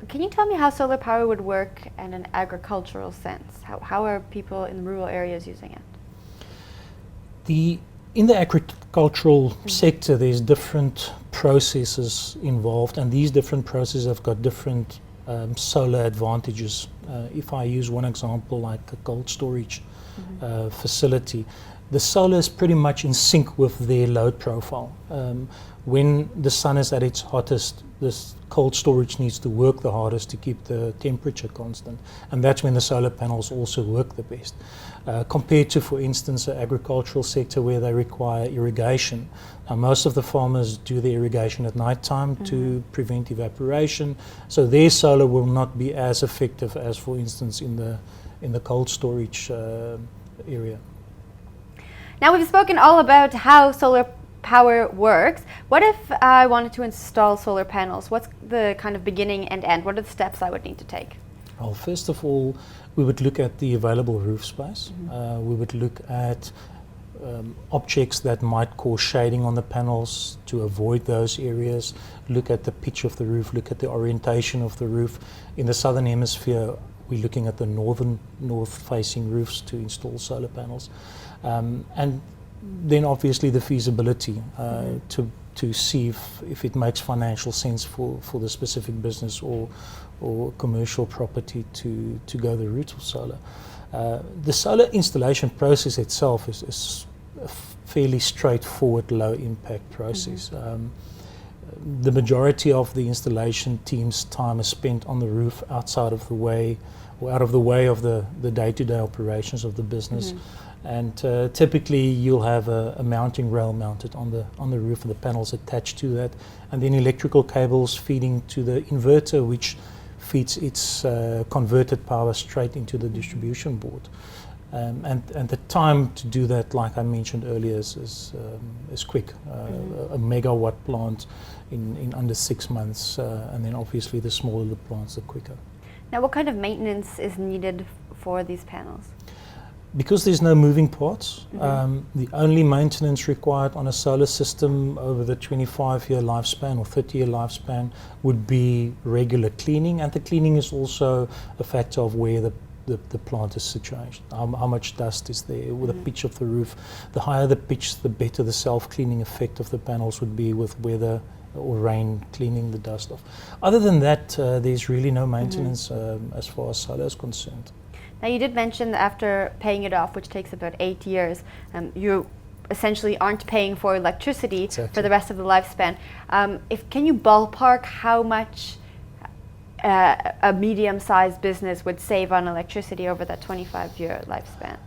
can you tell me how solar power would work in an agricultural sense? How are people in rural areas using it? In the agricultural sector, there's different processes involved, and these different processes have got different solar advantages. If I use one example, like a cold storage facility, the solar is pretty much in sync with their load profile. When the sun is at its hottest, this cold storage needs to work the hardest to keep the temperature constant, and that's when the solar panels also work the best. Compared to, for instance, the agricultural sector where they require irrigation. Now, most of the farmers do their irrigation at night time to prevent evaporation, so their solar will not be as effective as, for instance, in the cold storage area. Now, we've spoken all about how solar power works. What if I wanted to install solar panels? What's the kind of beginning and end? What are the steps I would need to take? Well, first of all, we would look at the available roof space. We would look at objects that might cause shading on the panels to avoid those areas. Look at the pitch of the roof, look at the orientation of the roof. In the southern hemisphere, we're looking at the north-facing roofs to install solar panels. And then obviously the feasibility to see if it makes financial sense for the specific business or commercial property to go the route of solar. The solar installation process itself is a fairly straightforward, low impact process. The majority of the installation team's time is spent on the roof, outside of the way, or out of the way of the day-to-day operations of the business. And typically you'll have a mounting rail mounted on the roof and the panels attached to that, and then electrical cables feeding to the inverter, which feeds its converted power straight into the distribution board. And the time to do that, like I mentioned earlier, is quick. A megawatt plant in under 6 months, and then obviously the smaller the plants, the quicker. Now, what kind of maintenance is needed for these panels? Because there's no moving parts, the only maintenance required on a solar system over the 25-year lifespan or 30-year lifespan would be regular cleaning, and the cleaning is also a factor of where the plant is situated, how much dust is there, with the pitch of the roof. The higher the pitch, the better the self-cleaning effect of the panels would be with weather or rain cleaning the dust off. Other than that, there's really no maintenance as far as solar is concerned. Now, you did mention that after paying it off, which takes about 8 years, you essentially aren't paying for electricity for the rest of the lifespan. Can you ballpark how much a medium-sized business would save on electricity over that 25-year lifespan?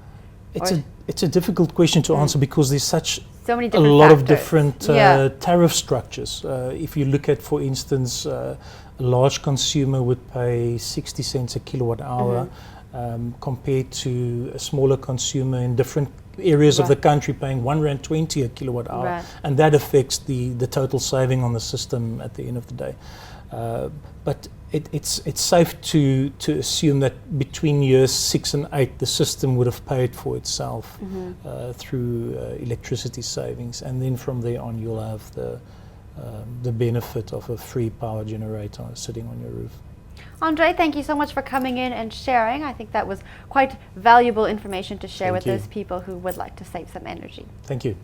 It's a difficult question to answer because there's so many a different lot factors. of different tariff structures. If you look at, for instance, a large consumer would pay 60 cents a kilowatt hour. Compared to a smaller consumer in different areas of the country paying R1.20 a kilowatt hour, and that affects the total saving on the system at the end of the day. But it's safe to assume that between years 6 and 8 the system would have paid for itself through electricity savings, and then from there on you'll have the benefit of a free power generator sitting on your roof. Andre, thank you so much for coming in and sharing. I think that was quite valuable information to share with those people who would like to save some energy. Thank you.